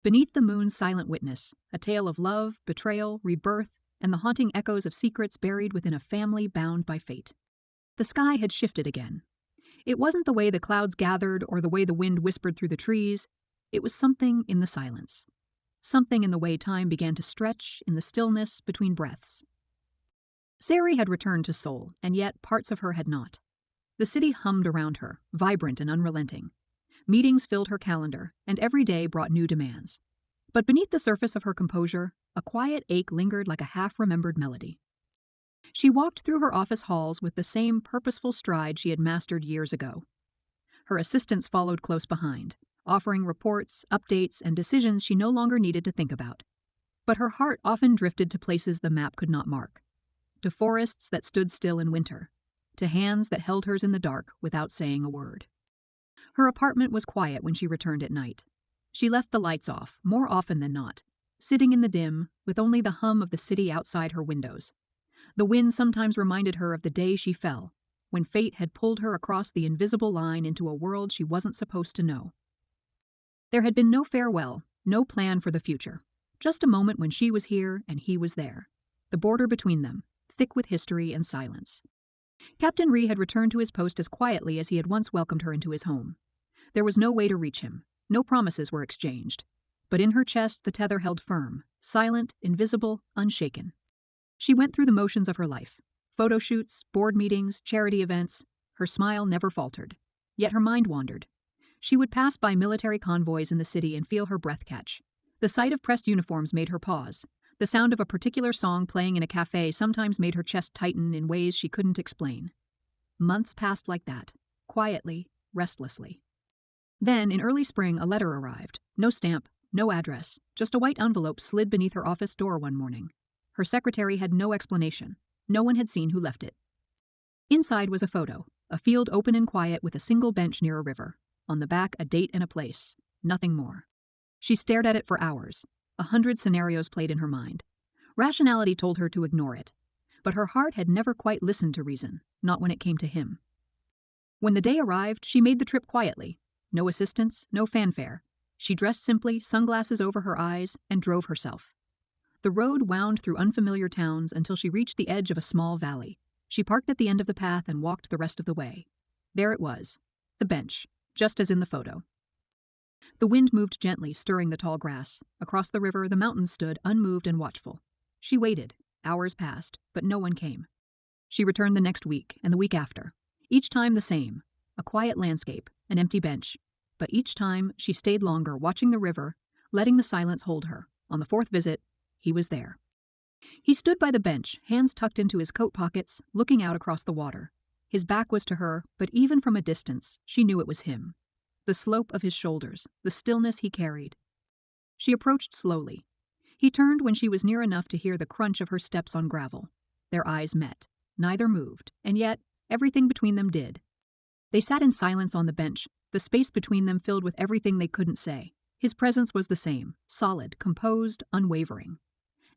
Beneath the moon's silent witness, a tale of love, betrayal, rebirth, and the haunting echoes of secrets buried within a family bound by fate. The sky had shifted again. It wasn't the way the clouds gathered or the way the wind whispered through the trees. It was something in the silence. Something in the way time began to stretch in the stillness between breaths. Sari had returned to Seoul, and yet parts of her had not. The city hummed around her, vibrant and unrelenting. Meetings filled her calendar, and every day brought new demands. But beneath the surface of her composure, a quiet ache lingered like a half-remembered melody. She walked through her office halls with the same purposeful stride she had mastered years ago. Her assistants followed close behind, offering reports, updates, and decisions she no longer needed to think about. But her heart often drifted to places the map could not mark, to forests that stood still in winter, to hands that held hers in the dark without saying a word. Her apartment was quiet when she returned at night. She left the lights off, more often than not, sitting in the dim, with only the hum of the city outside her windows. The wind sometimes reminded her of the day she fell, when fate had pulled her across the invisible line into a world she wasn't supposed to know. There had been no farewell, no plan for the future, just a moment when she was here and he was there, the border between them, thick with history and silence. Captain Rhee had returned to his post as quietly as he had once welcomed her into his home. There was no way to reach him, no promises were exchanged, but in her chest the tether held firm, silent, invisible, unshaken. She went through the motions of her life, photo shoots, board meetings, charity events. Her smile never faltered, yet her mind wandered. She would pass by military convoys in the city and feel her breath catch. The sight of pressed uniforms made her pause. The sound of a particular song playing in a cafe sometimes made her chest tighten in ways she couldn't explain. Months passed like that, quietly, restlessly. Then, in early spring, a letter arrived. No stamp, no address, just a white envelope slid beneath her office door one morning. Her secretary had no explanation. No one had seen who left it. Inside was a photo, a field open and quiet with a single bench near a river. On the back, a date and a place. Nothing more. She stared at it for hours. 100 scenarios played in her mind. Rationality told her to ignore it. But her heart had never quite listened to reason, not when it came to him. When the day arrived, she made the trip quietly. No assistance, no fanfare. She dressed simply, sunglasses over her eyes, and drove herself. The road wound through unfamiliar towns until she reached the edge of a small valley. She parked at the end of the path and walked the rest of the way. There it was, the bench, just as in the photo. The wind moved gently, stirring the tall grass. Across the river, the mountains stood, unmoved and watchful. She waited. Hours passed, but no one came. She returned the next week, and the week after. Each time the same. A quiet landscape, an empty bench. But each time, she stayed longer, watching the river, letting the silence hold her. On the fourth visit, he was there. He stood by the bench, hands tucked into his coat pockets, looking out across the water. His back was to her, but even from a distance, she knew it was him. The slope of his shoulders, the stillness he carried. She approached slowly. He turned when she was near enough to hear the crunch of her steps on gravel. Their eyes met. Neither moved, and yet everything between them did. They sat in silence on the bench, the space between them filled with everything they couldn't say. His presence was the same, solid, composed, unwavering.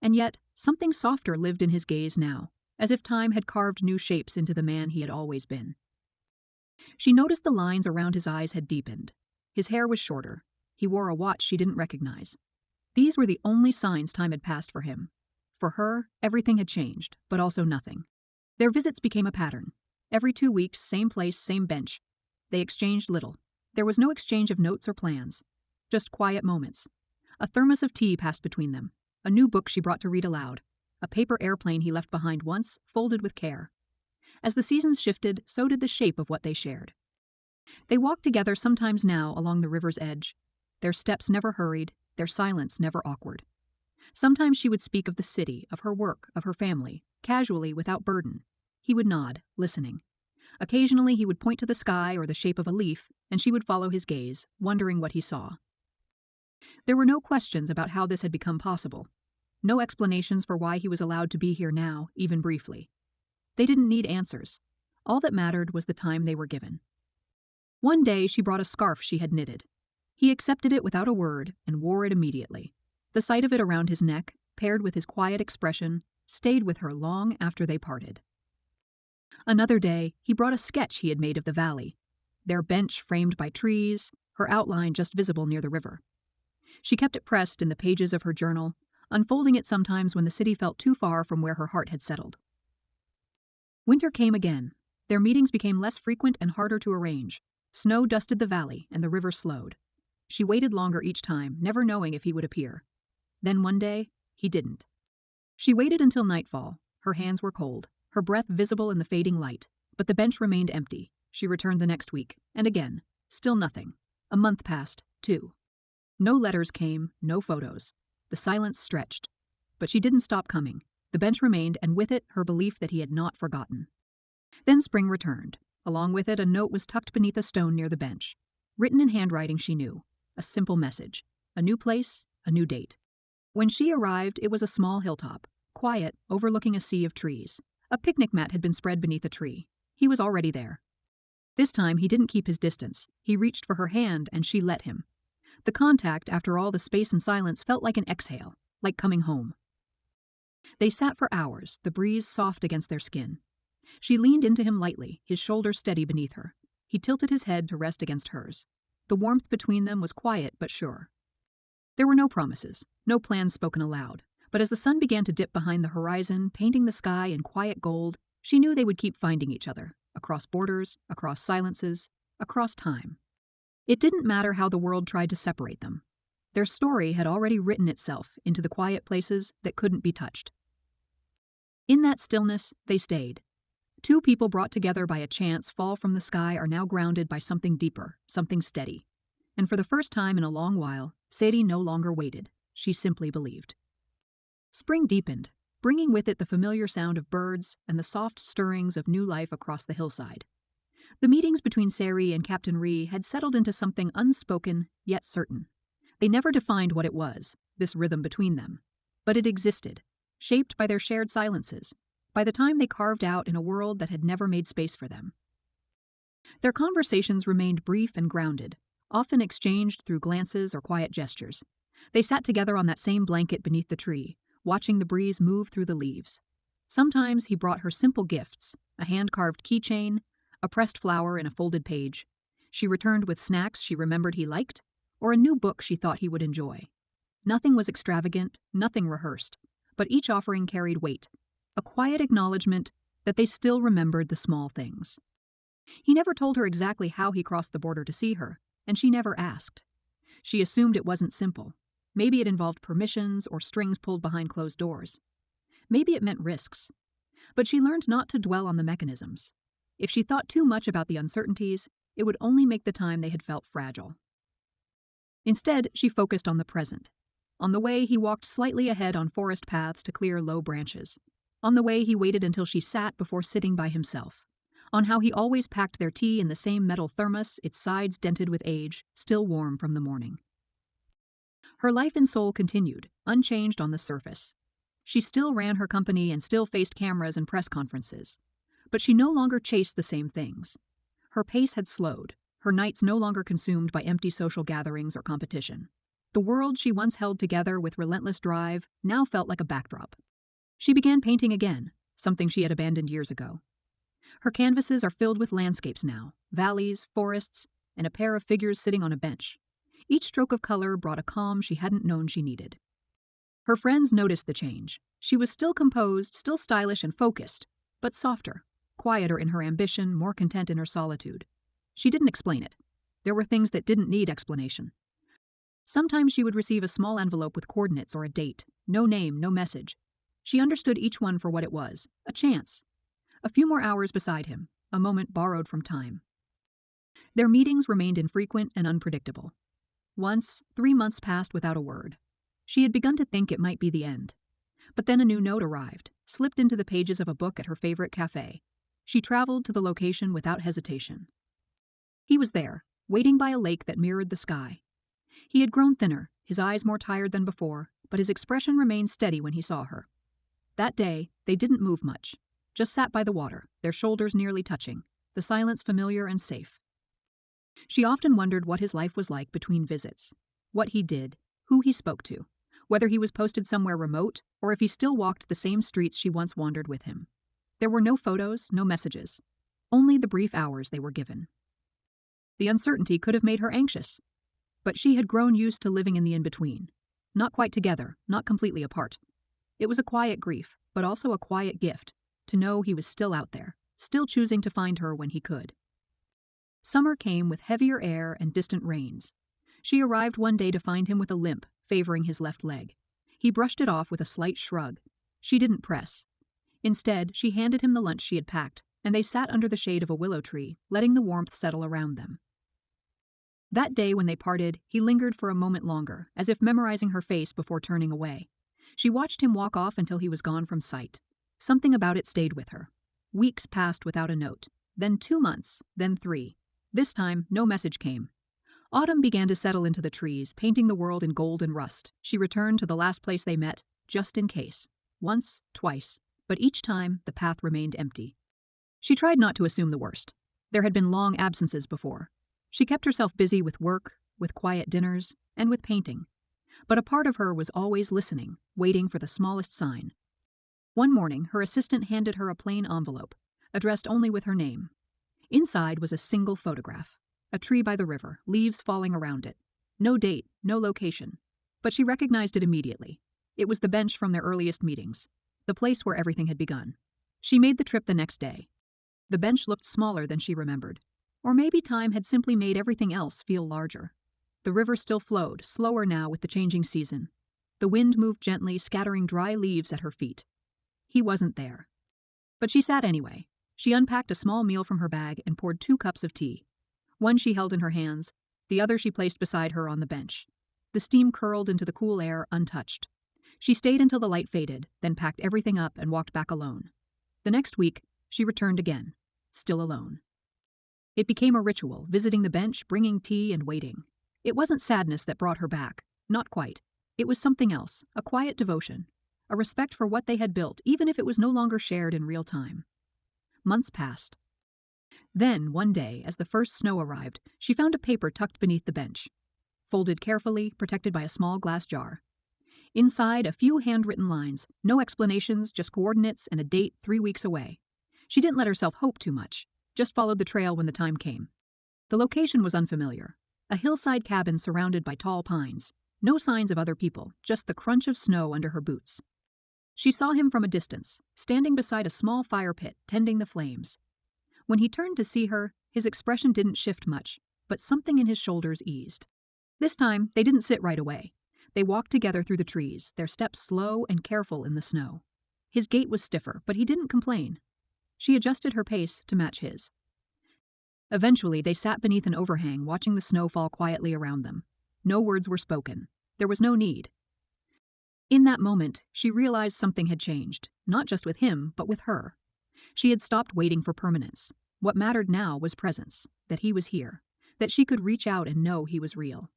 And yet, something softer lived in his gaze now, as if time had carved new shapes into the man he had always been. She noticed the lines around his eyes had deepened. His hair was shorter. He wore a watch she didn't recognize. These were the only signs time had passed for him. For her, everything had changed, but also nothing. Their visits became a pattern. Every 2 weeks, same place, same bench. They exchanged little. There was no exchange of notes or plans. Just quiet moments. A thermos of tea passed between them. A new book she brought to read aloud. A paper airplane he left behind once, folded with care. As the seasons shifted, so did the shape of what they shared. They walked together sometimes now along the river's edge. Their steps never hurried, their silence never awkward. Sometimes she would speak of the city, of her work, of her family, casually, without burden. He would nod, listening. Occasionally he would point to the sky or the shape of a leaf, and she would follow his gaze, wondering what he saw. There were no questions about how this had become possible. No explanations for why he was allowed to be here now, even briefly. They didn't need answers. All that mattered was the time they were given. One day she brought a scarf she had knitted. He accepted it without a word and wore it immediately. The sight of it around his neck, paired with his quiet expression, stayed with her long after they parted. Another day, he brought a sketch he had made of the valley, their bench framed by trees, her outline just visible near the river. She kept it pressed in the pages of her journal, unfolding it sometimes when the city felt too far from where her heart had settled. Winter came again. Their meetings became less frequent and harder to arrange. Snow dusted the valley, and the river slowed. She waited longer each time, never knowing if he would appear. Then one day, he didn't. She waited until nightfall. Her hands were cold, her breath visible in the fading light, but the bench remained empty. She returned the next week, and again. Still nothing. A month passed, 2. No letters came, no photos. The silence stretched. But she didn't stop coming. The bench remained, and with it, her belief that he had not forgotten. Then spring returned. Along with it, a note was tucked beneath a stone near the bench. Written in handwriting she knew. A simple message. A new place, a new date. When she arrived, it was a small hilltop, quiet, overlooking a sea of trees. A picnic mat had been spread beneath a tree. He was already there. This time, he didn't keep his distance. He reached for her hand, and she let him. The contact, after all the space and silence, felt like an exhale, like coming home. They sat for hours, the breeze soft against their skin. She leaned into him lightly, his shoulder steady beneath her. He tilted his head to rest against hers. The warmth between them was quiet but sure. There were no promises, no plans spoken aloud, but as the sun began to dip behind the horizon, painting the sky in quiet gold, she knew they would keep finding each other, across borders, across silences, across time. It didn't matter how the world tried to separate them. Their story had already written itself into the quiet places that couldn't be touched. In that stillness, they stayed. Two people brought together by a chance fall from the sky are now grounded by something deeper, something steady. And for the first time in a long while, Sadie no longer waited. She simply believed. Spring deepened, bringing with it the familiar sound of birds and the soft stirrings of new life across the hillside. The meetings between Sari and Captain Rhee had settled into something unspoken, yet certain. They never defined what it was, this rhythm between them. But it existed, shaped by their shared silences, by the time they carved out in a world that had never made space for them. Their conversations remained brief and grounded, often exchanged through glances or quiet gestures. They sat together on that same blanket beneath the tree, watching the breeze move through the leaves. Sometimes he brought her simple gifts, a hand-carved keychain, a pressed flower in a folded page. She returned with snacks she remembered he liked, or a new book she thought he would enjoy. Nothing was extravagant, nothing rehearsed, but each offering carried weight, a quiet acknowledgement that they still remembered the small things. He never told her exactly how he crossed the border to see her, and she never asked. She assumed it wasn't simple. Maybe it involved permissions or strings pulled behind closed doors. Maybe it meant risks. But she learned not to dwell on the mechanisms. If she thought too much about the uncertainties, it would only make the time they had felt fragile. Instead, she focused on the present. On the way he walked slightly ahead on forest paths to clear low branches. On the way he waited until she sat before sitting by himself. On how he always packed their tea in the same metal thermos, its sides dented with age, still warm from the morning. Her life and soul continued, unchanged on the surface. She still ran her company and still faced cameras and press conferences. But she no longer chased the same things. Her pace had slowed, her nights no longer consumed by empty social gatherings or competition. The world she once held together with relentless drive now felt like a backdrop. She began painting again, something she had abandoned years ago. Her canvases are filled with landscapes now, valleys, forests, and a pair of figures sitting on a bench. Each stroke of color brought a calm she hadn't known she needed. Her friends noticed the change. She was still composed, still stylish and focused, but softer, quieter in her ambition, more content in her solitude. She didn't explain it. There were things that didn't need explanation. Sometimes she would receive a small envelope with coordinates or a date, no name, no message. She understood each one for what it was, a chance. A few more hours beside him, a moment borrowed from time. Their meetings remained infrequent and unpredictable. Once, 3 months passed without a word. She had begun to think it might be the end. But then a new note arrived, slipped into the pages of a book at her favorite cafe. She traveled to the location without hesitation. He was there, waiting by a lake that mirrored the sky. He had grown thinner, his eyes more tired than before, but his expression remained steady when he saw her. That day, they didn't move much, just sat by the water, their shoulders nearly touching, the silence familiar and safe. She often wondered what his life was like between visits, what he did, who he spoke to, whether he was posted somewhere remote or if he still walked the same streets she once wandered with him. There were no photos, no messages, only the brief hours they were given. The uncertainty could have made her anxious. But she had grown used to living in the in-between. Not quite together, not completely apart. It was a quiet grief, but also a quiet gift, to know he was still out there, still choosing to find her when he could. Summer came with heavier air and distant rains. She arrived one day to find him with a limp, favoring his left leg. He brushed it off with a slight shrug. She didn't press. Instead, she handed him the lunch she had packed, and they sat under the shade of a willow tree, letting the warmth settle around them. That day when they parted, he lingered for a moment longer, as if memorizing her face before turning away. She watched him walk off until he was gone from sight. Something about it stayed with her. Weeks passed without a note, then 2 months, then 3. This time, no message came. Autumn began to settle into the trees, painting the world in gold and rust. She returned to the last place they met, just in case. Once, twice, but each time the path remained empty. She tried not to assume the worst. There had been long absences before. She kept herself busy with work, with quiet dinners, and with painting. But a part of her was always listening, waiting for the smallest sign. One morning, her assistant handed her a plain envelope, addressed only with her name. Inside was a single photograph. A tree by the river, leaves falling around it. No date, no location. But she recognized it immediately. It was the bench from their earliest meetings, the place where everything had begun. She made the trip the next day. The bench looked smaller than she remembered. Or maybe time had simply made everything else feel larger. The river still flowed, slower now with the changing season. The wind moved gently, scattering dry leaves at her feet. He wasn't there. But she sat anyway. She unpacked a small meal from her bag and poured 2 cups of tea. One she held in her hands, the other she placed beside her on the bench. The steam curled into the cool air untouched. She stayed until the light faded, then packed everything up and walked back alone. The next week, she returned again, still alone. It became a ritual, visiting the bench, bringing tea, and waiting. It wasn't sadness that brought her back, not quite. It was something else, a quiet devotion, a respect for what they had built, even if it was no longer shared in real time. Months passed. Then, one day, as the first snow arrived, she found a paper tucked beneath the bench, folded carefully, protected by a small glass jar. Inside, a few handwritten lines, no explanations, just coordinates and a date 3 weeks away. She didn't let herself hope too much, just followed the trail when the time came. The location was unfamiliar, a hillside cabin surrounded by tall pines. No signs of other people, just the crunch of snow under her boots. She saw him from a distance, standing beside a small fire pit, tending the flames. When he turned to see her, his expression didn't shift much, but something in his shoulders eased. This time, they didn't sit right away. They walked together through the trees, their steps slow and careful in the snow. His gait was stiffer, but he didn't complain. She adjusted her pace to match his. Eventually, they sat beneath an overhang, watching the snow fall quietly around them. No words were spoken. There was no need. In that moment, she realized something had changed, not just with him, but with her. She had stopped waiting for permanence. What mattered now was presence, that he was here, that she could reach out and know he was real.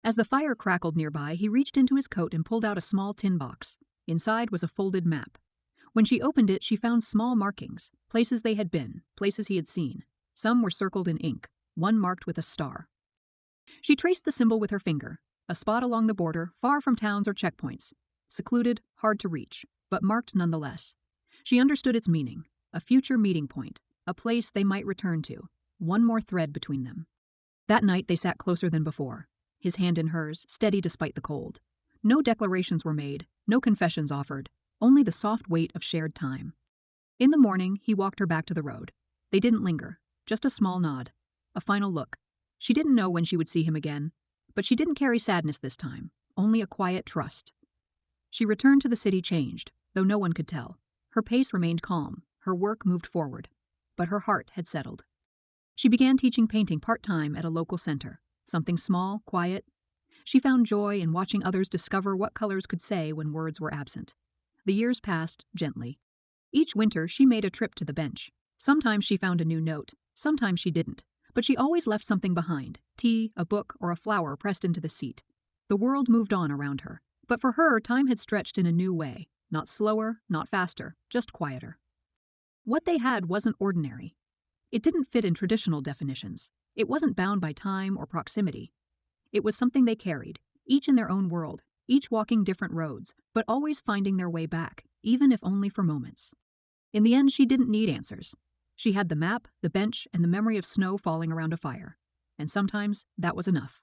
As the fire crackled nearby, he reached into his coat and pulled out a small tin box. Inside was a folded map. When she opened it, she found small markings, places they had been, places he had seen. Some were circled in ink, one marked with a star. She traced the symbol with her finger, a spot along the border, far from towns or checkpoints. Secluded, hard to reach, but marked nonetheless. She understood its meaning, a future meeting point, a place they might return to, one more thread between them. That night they sat closer than before, his hand in hers, steady despite the cold. No declarations were made, no confessions offered, only the soft weight of shared time. In the morning, he walked her back to the road. They didn't linger, just a small nod, a final look. She didn't know when she would see him again, but she didn't carry sadness this time, only a quiet trust. She returned to the city changed, though no one could tell. Her pace remained calm, her work moved forward, but her heart had settled. She began teaching painting part-time at a local center, something small, quiet. She found joy in watching others discover what colors could say when words were absent. The years passed gently. Each winter she made a trip to the bench. Sometimes she found a new note, sometimes she didn't, but she always left something behind, tea, a book, or a flower pressed into the seat. The world moved on around her, but for her, time had stretched in a new way, not slower, not faster, just quieter. What they had wasn't ordinary. It didn't fit in traditional definitions. It wasn't bound by time or proximity. It was something they carried, each in their own world, each walking different roads, but always finding their way back, even if only for moments. In the end, she didn't need answers. She had the map, the bench, and the memory of snow falling around a fire. And sometimes that was enough.